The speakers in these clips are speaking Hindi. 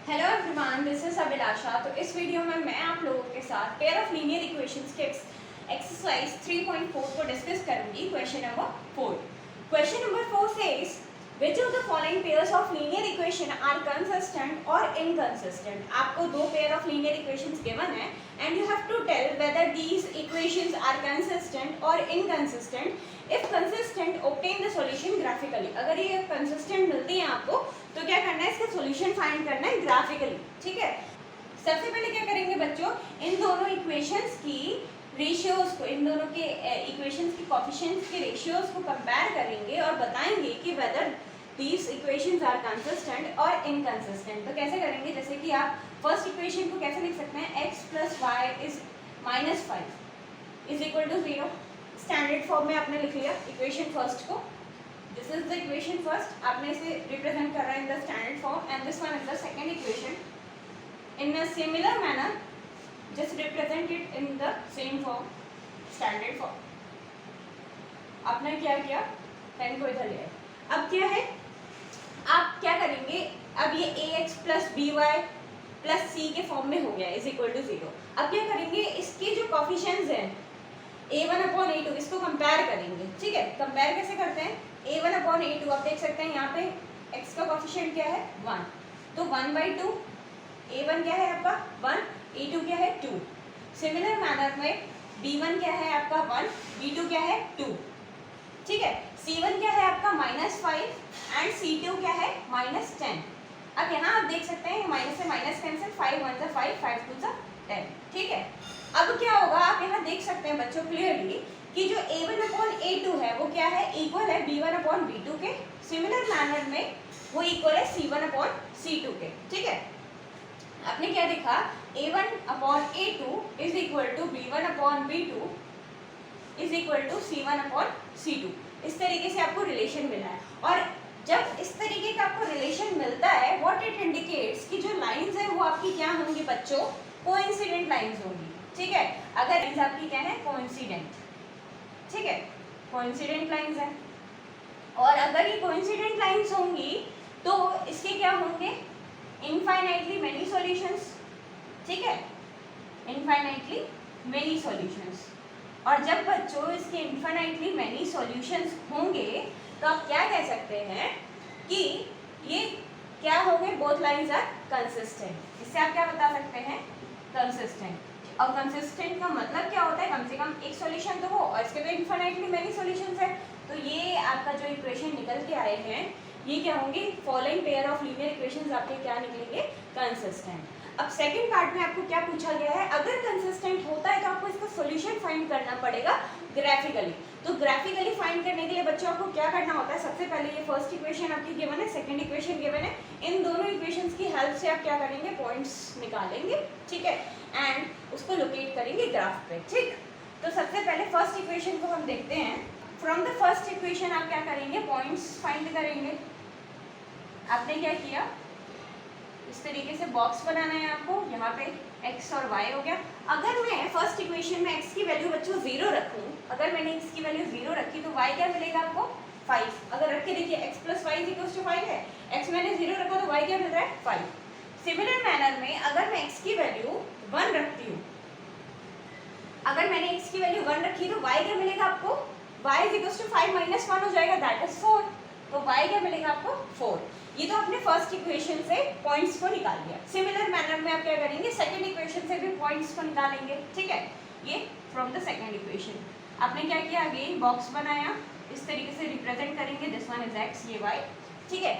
Hello everyone, this is Abhilasha. तो इस वीडियो में मैं आप लोगों के साथ पेयर ऑफ लीनियर इक्वेशंस के एक्सरसाइज 3.4 को डिस्कस करूंगी। Question number 4। Question number 4 says which of the following pairs of linear equation are consistent और इनकंसिस्टेंट। आपको दो pair of linear equations given है and you have to tell whether these equations are consistent और inconsistent. If consistent obtain the solution graphically. अगर ये कंसिस्टेंट मिलती है आपको तो क्या करना है, इसका सॉल्यूशन फाइंड करना है ग्राफिकली। ठीक है, सबसे पहले क्या करेंगे बच्चों, इन दोनों इक्वेशंस की रेशियोज को, इन दोनों के इक्वेशंस की कोफिशिएंट्स के रेशियोज को कंपेयर करेंगे और बताएंगे कि whether these equations are consistent और इनकंसिस्टेंट। तो कैसे करेंगे, जैसे कि आप फर्स्ट इक्वेशन को कैसे लिख सकते हैं, x plus y is -5 is equal to 0। Standard form में आपने लिख लिया इक्वेशन फर्स्ट को। This is the equation first, आपने इसे रिप्रेजेंट कर रहा है in the standard form and this one is the second equation. In a similar manner just represent it in the same form, standard form। आपने क्या किया, पेन को इधर ले आए। अब क्या है, आप क्या करेंगे, अब ये ax plus b y plus c के फॉर्म में हो गया इज इक्वल टू 0। अब क्या करेंगे, इसके जो कोफिशिएंट्स हैं a1 अपॉन a2 इसको कंपेयर करेंगे। ठीक है, कंपेयर कैसे करते हैं, a1 अपॉन a2 आप देख सकते हैं यहाँ पे x का कोफिशिएंट क्या है 1, तो 1/2 a1 क्या है आपका 1, a2 क्या है 2। सिमिलर मैनर में b1 क्या है आपका 1, b2 क्या है 2। ठीक है, c1 क्या है आपका -5 एंड c2 क्या है -10। अब यहाँ आप देख सकते हैं माइनस से माइनस कैंसिल, 5 1 = 5, 5 2 = 10। ठीक है, अब क्या होगा, आप यहाँ देख सकते हैं बच्चों क्लियरली कि जो a1 अपॉन a2 है वो क्या है, इक्वल है b1 अपॉन b2 के। सिमिलर मैनर में वो इक्वल है c1 अपॉन c2 के। ठीक है, आपने क्या देखा, a1 upon a2 is equal to b1 upon b2 is equal to c1 upon c2। इस तरीके से आपको रिलेशन मिला है। और जब इस तरीके का आपको रिलेशन मिलता है, व्हाट इट इंडिकेट्स कि जो लाइंस है वो आपकी क्या होंगी बच्चों, कोइंसिडेंट लाइंस होंगी। ठीक है, अगर लाइंस आपकी क्या है कोइंसिडेंट, ठीक है, कोइंसिडेंट लाइंस है। और अगर ये कोइंसिडेंट लाइंस होंगी तो इसके क्या होंगे, इनफाइनाइटली मेनी सॉल्यूशंस। ठीक है, इनफाइनाइटली मेनी सॉल्यूशंस। और जब बच्चों इसके इनफाइनाइटली मेनी सॉल्यूशंस होंगे तो आप क्या कह सकते हैं कि ये क्या होंगे, बोथ लाइंस आर कंसिस्टेंट। इससे आप क्या बता सकते हैं, कंसिस्टेंट। और कंसिस्टेंट का मतलब क्या होता है, कम से कम एक सॉल्यूशन तो हो, और इसके तो इनफाइनाइटली मेनी सॉल्यूशंस है। तो ये आपका जो इक्वेशन निकल के आए हैं ये क्या होंगे, following pair of linear equations आपके क्या निकलेंगे, कंसिस्टेंट। अब सेकंड पार्ट में आपको क्या पूछा गया है, अगर कंसिस्टेंट होता है तो आपको इसका सॉल्यूशन फाइंड करना पड़ेगा ग्राफिकली। तो ग्राफिकली फाइंड करने के लिए बच्चों आपको क्या करना होता है, सबसे पहले ये फर्स्ट इक्वेशन आपकी गिवन है, सेकंड इक्वेशन गिवन है, इन दोनों इक्वेशंस की हेल्प से आप क्या करेंगे, पॉइंट्स निकालेंगे। ठीक है, एंड उसको लोकेट करेंगे ग्राफ पे। ठीक, तो सबसे पहले फर्स्ट इक्वेशन को हम देखते हैं। फ्रॉम द फर्स्ट इक्वेशन आप क्या करेंगे, पॉइंट्स फाइंड करेंगे। आपने क्या किया, इस तरीके से बॉक्स बनाना है आपको, यहाँ पे x और y हो गया। अगर मैं फर्स्ट इक्वेशन में x की वैल्यू बच्चों 0 रखूँ, अगर मैंने x की वैल्यू 0 रखी तो y क्या मिलेगा आपको 5। अगर रख के देखिए x प्लस वाई इक्वल 5 है, x मैंने 0 रखा तो y क्या मिल रहा है 5। सिमिलर मैनर में अगर मैं x की वैल्यू 1 रखती हूँ, अगर मैंने x की वैल्यू 1 रखी तो y क्या मिलेगा आपको, y इक्वल 5 - 1 हो जाएगा, दैट इज 4। तो y क्या मिलेगा आपको 4। ये तो आपने फर्स्ट इक्वेशन से पॉइंट्स को निकाल लिया। सिमिलर मैनर में आप क्या करेंगे, सेकंड इक्वेशन से भी पॉइंट्स को निकालेंगे। ठीक है, ये फ्रॉम द सेकंड इक्वेशन आपने क्या किया, अगेन बॉक्स बनाया, इस तरीके से रिप्रेजेंट करेंगे, दिस वन इज x, ये y। ठीक है,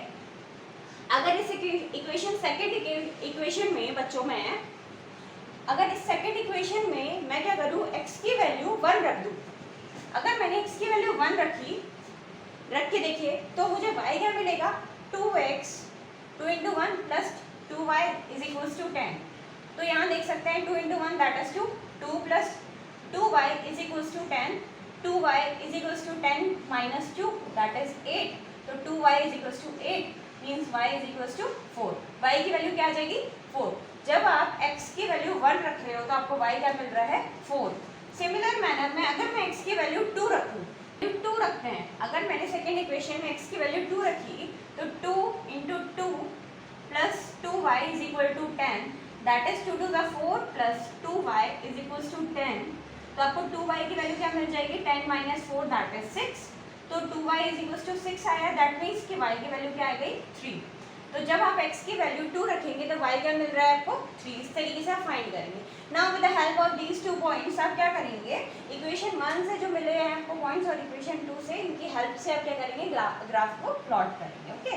अगर इस इक्वेशन सेकंड इक्वेशन में बच्चों में, अगर इस सेकंड इक्वेशन में मैं क्या करूँ, x की वैल्यू 1 रख दूँ। अगर मैंने x की वैल्यू 1 रख के देखिए तो मुझे y क्या मिलेगा, 2x 2 × 1 plus 2y is equals to 10। तो यहाँ देख सकते हैं 2 × 1 that is 2, 2 plus 2y is equals to 10, 2y is equals to 10 - 2 that is 8। तो 2y is equals to 8 means y is equals to 4। y की वैल्यू क्या आ जाएगी 4। जब आप x की वैल्यू 1 रख रहे हो तो आपको y क्या मिल रहा है 4। सिमिलर मैनर में अगर मैं x की वैल्यू 2 रखूँ, 2 रखते हैं, अगर मैंने सेकेंड इक्वेशन में x की वैल्यू 2 रखी तो 2 × 2 plus 2y is equal to 10, that is 2 to the 4 plus 2y is equal to 10। तो आपको 2y की वैल्यू क्या मिल जाएगी, 10 माइनस 4 दैट इज 6। तो 2y इज इक्वल टू 6 आया, दैट मीन्स कि y की वैल्यू क्या आ गई, 3। तो जब आप x की वैल्यू 2 रखेंगे तो y क्या मिल रहा है आपको, 3। इस तरीके से आप फाइंड करेंगे। Now with the help of these 2 points आप क्या करेंगे, इक्वेशन 1 से जो मिले हैं आपको पॉइंट्स और इक्वेशन 2 से, इनकी हेल्प से आप क्या करेंगे, ग्राफ को प्लॉट करेंगे। Okay,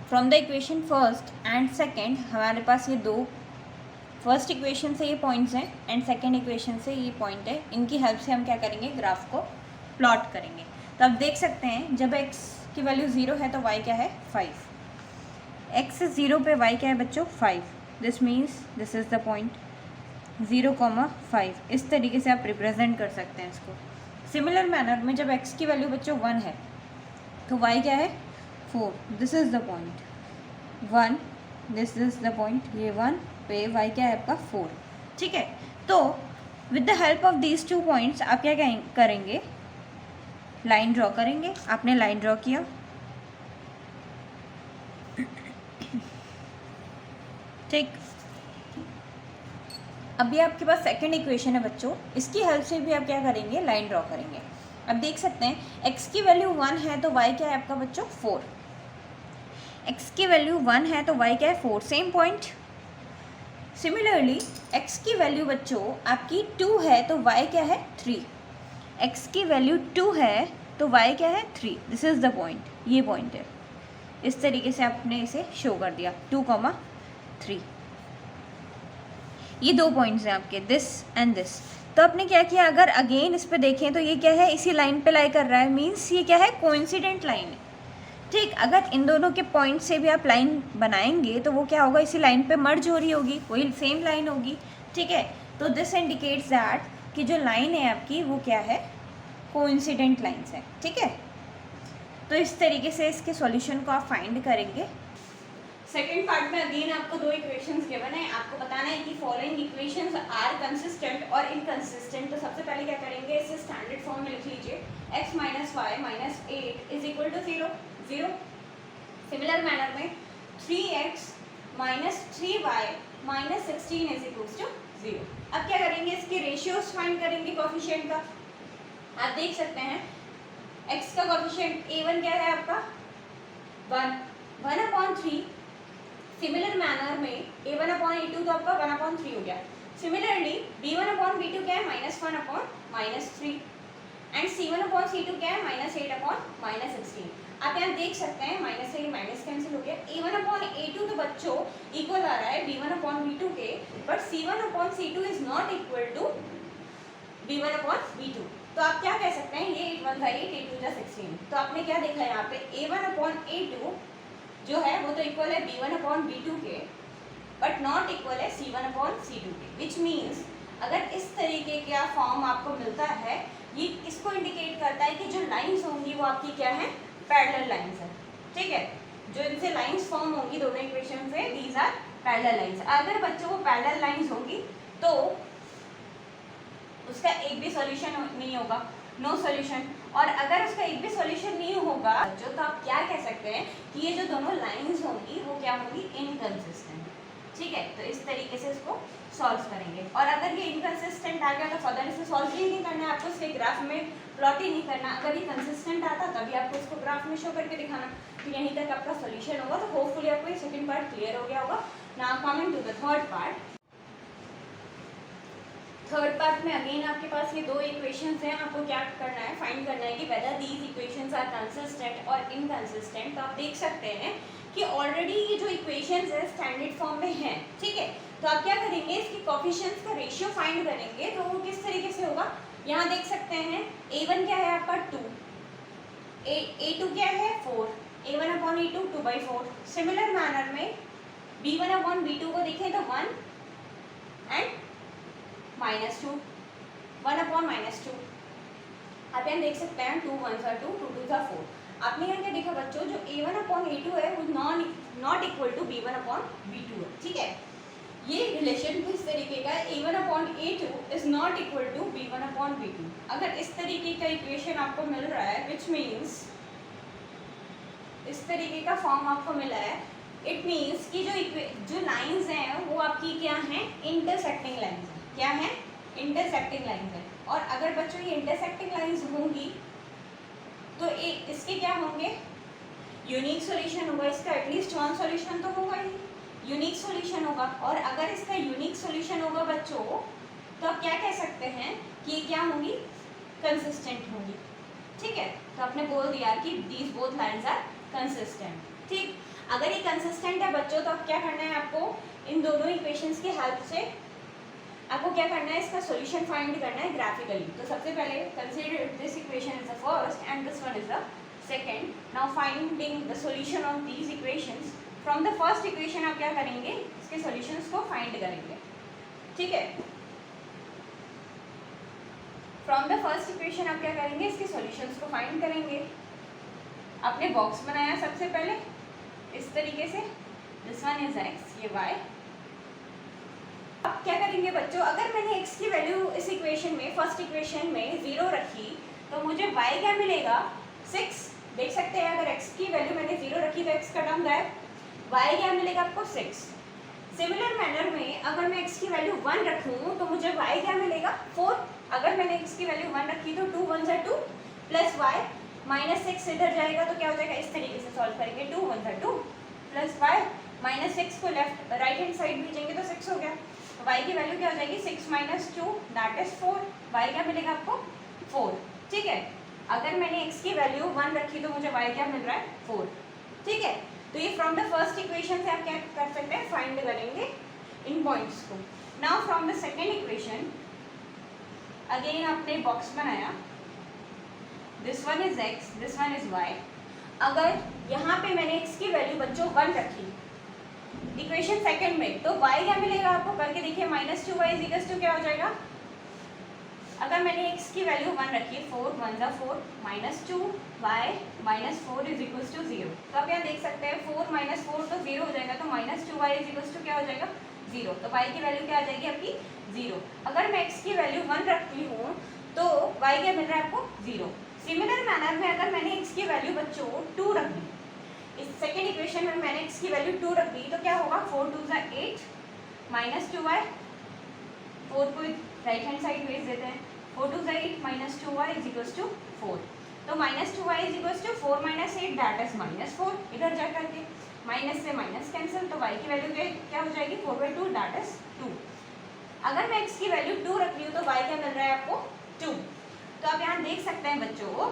from the equation first and second हमारे पास ये दो, फर्स्ट इक्वेशन से ये पॉइंट्स हैं एंड सेकेंड इक्वेशन से ये पॉइंट है, इनकी हेल्प से हम क्या करेंगे, ग्राफ को प्लॉट करेंगे। तो आप देख सकते हैं जब x की वैल्यू 0 है तो y क्या है, 5। x is 0 पे y क्या है बच्चों, 5। This means this is the point 0,5। इस तरीके से आप रिप्रेजेंट कर सकते हैं इसको। सिमिलर मैनर में जब x की वैल्यू बच्चों 1 है तो y क्या है, 4। This is the point 1, this is the point, ये 1 पे y क्या है आपका 4। ठीक है, तो with the help of these 2 points आप क्या करेंगे, लाइन ड्रॉ करेंगे। आपने लाइन ड्रॉ किया, ठीक। अभी आपके पास सेकंड इक्वेशन है बच्चों, इसकी हेल्प से भी आप क्या करेंगे, लाइन ड्रॉ करेंगे। अब देख सकते हैं x की वैल्यू 1 है तो y क्या है आपका बच्चों, 4। x की वैल्यू 1 है तो y क्या है, 4, सेम पॉइंट। सिमिलरली x की वैल्यू बच्चों आपकी 2 है तो y क्या है, 3। x की वैल्यू 2 है तो y क्या है, 3। दिस इज द पॉइंट, ये पॉइंट है। इस तरीके से आपने इसे शो कर दिया, 2,3। ये दो पॉइंट्स हैं आपके, दिस एंड दिस। तो आपने क्या किया, अगर अगेन इस पे देखें तो ये क्या है, इसी लाइन पे लाई कर रहा है, मीन्स ये क्या है, कोइंसिडेंट लाइन है। ठीक, अगर इन दोनों के पॉइंट से भी आप लाइन बनाएंगे तो वो क्या होगा, इसी लाइन पे मर्ज हो रही होगी, वही सेम लाइन होगी। ठीक है, तो दिस इंडिकेट्स दैट कि जो लाइन है आपकी वो क्या है, कोइंसिडेंट लाइन्स है। ठीक है, तो इस तरीके से इसके सॉल्यूशन को आप फाइंड करेंगे। सेकेंड पार्ट में अगेन आपको दो इक्वेशंस गिवन है, आपको बताना है कि फॉलोइंग इक्वेशंस आर कंसिस्टेंट और इनकंसिस्टेंट। तो सबसे पहले क्या करेंगे, इसे स्टैंडर्ड फॉर्म में लिख लीजिए, x minus y minus 8 is equal to 0, 0। Similar manner में 3x minus 3y minus 16 is equal to 0। अब क्या करेंगे, इसके रेशियोज फाइंड करेंगे कोफिशिएंट का। आप देख सकते हैं x का कोफिशिएंट a1 क्या है आपका, 1/3। सिमिलर मैनर में a1/a2 तो आपका 1/3 हो गया। सिमिलरली b1/b2 क्या है, -1/-3 एंड c1/c2 क्या है, -8/-16। आप यहाँ देख सकते हैं माइनस से माइनस कैंसिल हो गया। a1/a2 तो बच्चों इक्वल आ रहा है b1/b2 के, but c1/c2 is not equal to b1/b2। तो आप क्या कह सकते हैं, ये 8 1 8 8 2 16। तो आपने क्या देखा यहाँ पे, a1/a2 जो है वो तो इक्वल है b1/b2 के, बट नॉट इक्वल है c1/c2 के, विच मीन्स अगर इस तरीके का फॉर्म आपको मिलता है, ये इसको इंडिकेट करता है कि जो लाइंस होंगी वो आपकी क्या है, पैरेलल लाइंस है। ठीक है, जो इनसे लाइंस फॉर्म होंगी दोनों इक्वेशन से, दीज आर पैरेलल लाइंस। अगर बच्चों को पैरेलल लाइंस होंगी तो उसका एक भी सॉल्यूशन नहीं होगा, नो सॉल्यूशन। और अगर उसका एक भी सॉल्यूशन नहीं होगा जो, तो आप क्या कह सकते हैं कि ये जो दोनों लाइंस होंगी वो क्या होंगी, इनकंसिस्टेंट। ठीक है, तो इस तरीके से इसको सॉल्व करेंगे। और अगर ये इनकंसिस्टेंट आ गया तो फर्दर इसे सॉल्व ही नहीं करना है आपको, इसके ग्राफ में प्लॉट ही नहीं करना। अगर ये कंसिस्टेंट आता तभी आपको इसको ग्राफ में शो करके दिखाना, तो यहीं तक आपका सॉल्यूशन होगा। तो होपफुली आपको ये सेकंड पार्ट क्लियर हो गया होगा। Now coming to the third part. Third part में अगेन आपके पास ये दो इक्वेशंस हैं, आपको क्या करना है, फाइंड करना है कि whether these equations are consistent और इनकंसिस्टेंट। तो आप देख सकते हैं कि ऑलरेडी ये जो इक्वेशंस है स्टैंडर्ड फॉर्म में हैं। ठीक है, तो आप क्या करेंगे, इसकी कोफिशिएंट्स का रेशियो फाइंड करेंगे। तो वो किस तरीके से होगा, यहाँ देख सकते हैं a1 क्या है आपका 2, a2 क्या है 4, a1/a2 2/4। सिमिलर मैनर में b1/b2 को देखें तो 1 एंड -2, 1/-2। आप यहाँ देख सकते हैं 2 1s are 2, 2 2s are 4। आपने यहाँ क्या देखा बच्चों, जो a1/a2 है वो नॉट इक्वल टू b1/b2 है। ठीक है, ये रिलेशन किस तरीके का है, a1/a2 is not equal to b1/b2। अगर इस तरीके का इक्वेशन आपको मिल रहा है, विच मीन्स इस तरीके का फॉर्म आपको मिला है, इट मीन्स कि जो लाइंस हैं वो आपकी क्या हैं, इंटरसेक्टिंग लाइंस हैं। क्या है? इंटरसेक्टिंग लाइंस हैं। और अगर बच्चों ये इंटरसेक्टिंग लाइंस होंगी तो इसके क्या होंगे, यूनिक सॉल्यूशन होगा। इसका एटलीस्ट वन सॉल्यूशन तो होगा ही, यूनिक सॉल्यूशन होगा। और अगर इसका यूनिक सॉल्यूशन होगा बच्चों तो आप क्या कह सकते हैं कि ये क्या होंगी, कंसिस्टेंट होंगी। ठीक है, तो आपने बोल दिया कि these both lines are consistent. ठीक, अगर ये कंसिस्टेंट है बच्चों तो अब क्या करना है आपको, इन दोनों इक्वेशंस की हेल्प से आपको क्या करना है, इसका सॉल्यूशन फाइंड करना है ग्राफिकली। तो सबसे पहले consider this equation is the first and this one is the second. Now finding the solution of these equations. From the first equation आप क्या करेंगे, इसके सॉल्यूशंस को फाइंड करेंगे। ठीक है, फ्रॉम द फर्स्ट इक्वेशन आप क्या करेंगे, इसके सॉल्यूशंस को फाइंड करेंगे। आपने बॉक्स बनाया सबसे पहले इस तरीके से, दिस वन इज x, ये y। अब क्या करेंगे बच्चों, अगर मैंने x की वैल्यू इस इक्वेशन में, फर्स्ट इक्वेशन में 0 रखी तो मुझे y क्या मिलेगा, 6। देख सकते हैं अगर x की वैल्यू मैंने 0 रखी तो x का टर्म गायब, y क्या मिलेगा आपको 6। सिमिलर मैनर में अगर मैं x की वैल्यू 1 रखूँ तो मुझे y क्या मिलेगा 4। अगर मैंने x की वैल्यू 1 रखी तो 2 1 2 प्लस y -6 इधर जाएगा तो क्या हो जाएगा, इस तरीके से सॉल्व करेंगे, 2 1 2 प्लस y -6 को लेफ्ट राइट हैंड साइड भेजेंगे तो 6 हो गया। तो y की वैल्यू क्या हो जाएगी, 6 - 2 दैट इज 4। y क्या मिलेगा आपको 4। ठीक है, अगर मैंने x की वैल्यू 1 रखी तो मुझे y क्या मिल रहा है 4। ठीक है, तो ये फ्रॉम द फर्स्ट इक्वेशन से आप क्या कर सकते हैं, फाइंड करेंगे इन पॉइंट्स को। Now from the second equation again आपने बॉक्स बनाया, this one is x, this one is y। अगर यहाँ पे मैंने x की वैल्यू बच्चों 1 रखी इक्वेशन सेकंड में तो y क्या मिलेगा आपको, करके देखिए, -2y = क्या हो जाएगा। अगर मैंने x की वैल्यू 1 रखी, 4 1 4 -2y -4 = 0। तो आप यहाँ देख सकते हैं 4 - 4 तो 0 हो जाएगा, तो -2y = क्या हो जाएगा 0। तो y की वैल्यू क्या आ जाएगी आपकी 0। अगर मैं x की वैल्यू 1 रखती हूँ तो y क्या मिल रहा है आपको 0। सिमिलर मैनर में अगर मैंने x की वैल्यू बच्चों 2 रख दी, इस सेकेंड इक्वेशन में मैंने x की वैल्यू 2 रख दी तो क्या होगा, 4 2 8 -2y, 4 को राइट हैंड साइड भेज देते हैं, 4 2 8 -2y = 4। तो -2y = 4 - 8 दैट इज -4। इधर जा करके माइनस से माइनस कैंसिल, तो y की वैल्यू क्या हो जाएगी 4/2 दैट इज 2। अगर मैं x की वैल्यू 2 रख रही हूँ तो y क्या मिल रहा है आपको 2। तो आप यहाँ देख सकते हैं बच्चों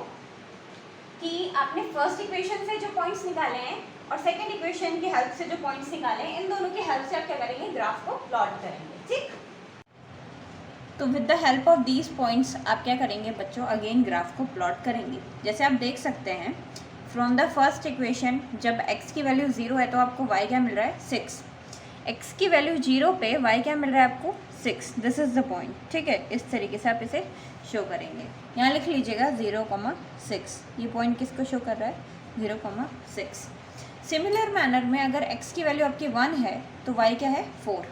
कि आपने फर्स्ट इक्वेशन से जो पॉइंट्स निकाले हैं और सेकंड इक्वेशन की हेल्प से जो पॉइंट्स निकाले हैं, इन दोनों की हेल्प से आप क्या करेंगे, ग्राफ को प्लॉट करेंगे। ठीक, तो with the help of these points आप क्या करेंगे बच्चों, अगेन ग्राफ को प्लॉट करेंगे। जैसे आप देख सकते हैं फ्रॉम द फर्स्ट इक्वेशन जब x की वैल्यू 0 है तो आपको y क्या मिल रहा है 6। x की वैल्यू 0 पे y क्या मिल रहा है आपको 6। This is the point. ठीक है, इस तरीके से आप इसे शो करेंगे। यहाँ लिख लीजिएगा 0,6। ये पॉइंट किसको शो कर रहा है 0,6। सिमिलर मैनर में अगर x की वैल्यू आपकी 1 है तो y क्या है 4।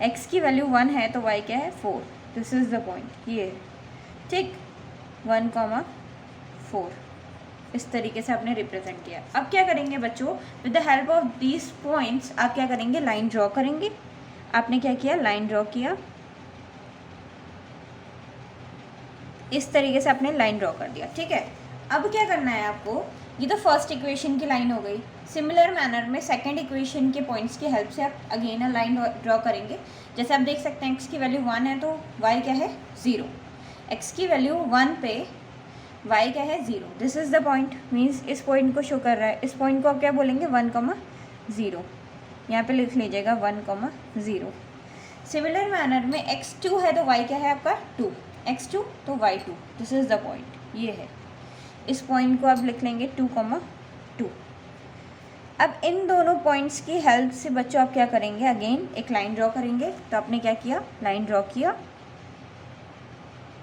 x की वैल्यू 1 है तो y क्या है 4। दिस इज़ द पॉइंट, ये ठीक 1,4 इस तरीके से आपने रिप्रेजेंट किया। अब क्या करेंगे बच्चों, with the help of these points आप क्या करेंगे, लाइन ड्रॉ करेंगे। आपने क्या किया, लाइन ड्रॉ किया, इस तरीके से आपने लाइन ड्रॉ कर दिया। ठीक है, अब क्या करना है आपको, ये तो फर्स्ट इक्वेशन की लाइन हो गई। सिमिलर मैनर में सेकंड इक्वेशन के पॉइंट्स की हेल्प से आप अगेन लाइन ड्रॉ करेंगे। जैसे आप देख सकते हैं x की वैल्यू 1 है तो y क्या है 0। x की वैल्यू 1 पे y क्या है 0। This is the point, means इस पॉइंट को शो कर रहा है। इस पॉइंट को आप क्या बोलेंगे 1,0। यहाँ पे लिख लीजिएगा 1,0। सिमिलर मैनर में x2 है तो y क्या है आपका 2, x2 तो y2। This is the point, ये है। इस पॉइंट को आप लिख लेंगे 2,2। अब इन दोनों पॉइंट्स की हेल्प से बच्चों आप क्या करेंगे, अगेन एक लाइन ड्रॉ करेंगे। तो आपने क्या किया, लाइन ड्रॉ किया।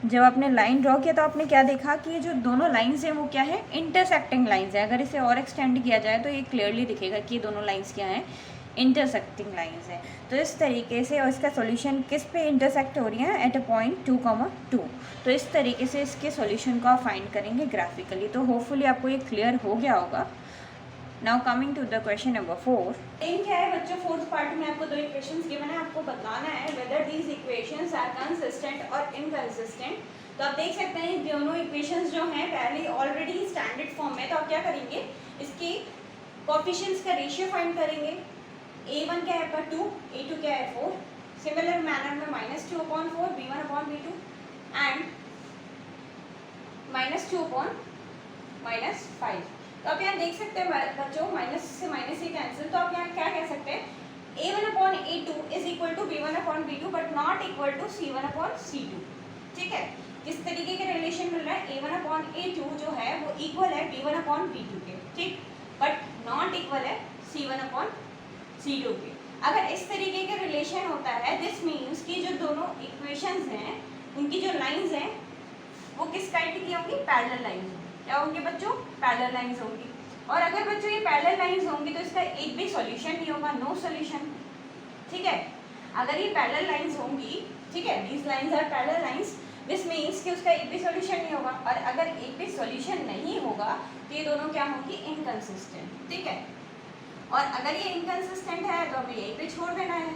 जब आपने लाइन ड्रॉ किया तो आपने क्या देखा कि ये जो दोनों लाइंस हैं वो क्या है, इंटरसेक्टिंग लाइंस है। अगर इसे और एक्सटेंड किया जाए तो ये क्लियरली दिखेगा कि ये दोनों लाइंस क्या हैं, इंटरसेक्टिंग लाइंस हैं। तो इस तरीके से, और इसका सॉल्यूशन किस पे इंटरसेक्ट हो रही है, एट अ पॉइंट 2,2। तो इस तरीके से इसके सॉल्यूशन को आप फाइंड करेंगे ग्राफिकली। तो होपफुली आपको ये क्लियर हो गया होगा। Now coming to the question number 4। क्या है बच्चों, फोर्थ पार्ट में आपको दो इक्वेशंस गिवन है, आपको बताना है whether these equations are consistent और इनकंसिस्टेंट। तो आप देख सकते हैं दोनों इक्वेशंस जो हैं पहले ऑलरेडी स्टैंडर्ड फॉर्म में, तो आप क्या करेंगे, इसकी कोएफिशिएंट्स का रेशियो फाइंड करेंगे। a1 क्या है आपका 2, a2 क्या है 4। सिमिलर मैनर में -2/4 b1/b2 एंड -2/-5। तो आप यहाँ देख सकते हैं बच्चों, माइनस से माइनस ही कैंसिल, तो आप यहाँ क्या कह सकते हैं, a1/a2 is equal to b1/b2 but not equal to c1/c2। ठीक है, किस तरीके के रिलेशन मिल रहा है, a1/a2 जो है वो इक्वल है b1/b2 के, ठीक, बट नॉट इक्वल है c1/c2 के। अगर इस तरीके के रिलेशन होता है, दिस मीन्स कि जो दोनों इक्वेशंस हैं उनकी जो लाइंस हैं वो किस काइंड की होंगी, पैरेलल लाइंस। क्या होंगी बच्चों, पैरेलल लाइंस होंगी। और अगर बच्चों ये पैरेलल लाइंस होंगी तो इसका एक भी सॉल्यूशन नहीं होगा, नो सॉल्यूशन। ठीक है, अगर ये पैरेलल लाइंस होंगी, ठीक है, these lines are parallel lines, this means कि उसका एक भी सॉल्यूशन नहीं होगा। और अगर एक भी सॉल्यूशन नहीं होगा तो ये दोनों क्या होंगी, इनकंसिस्टेंट। ठीक है, और अगर ये इनकंसिस्टेंट है तो हमें यहीं पे छोड़ देना है।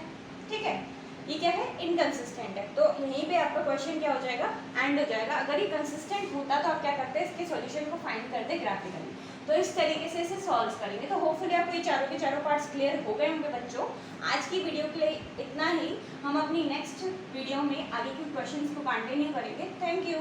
ठीक है, ये क्या है, इनकंसिस्टेंट है, तो यहीं पे आपका क्वेश्चन क्या हो जाएगा, एंड हो जाएगा। अगर ये कंसिस्टेंट होता तो आप क्या करते हैं, इसके सॉल्यूशन को फाइंड करते ग्राफिकली। तो इस तरीके से इसे सॉल्व करेंगे। तो होपफुली आपको ये चारों के चारों पार्ट्स क्लियर हो गए होंगे बच्चों। आज की वीडियो के लिए इतना ही, हम अपनी नेक्स्ट वीडियो में आगे के क्वेश्चंस को कंटिन्यू करेंगे। Thank you.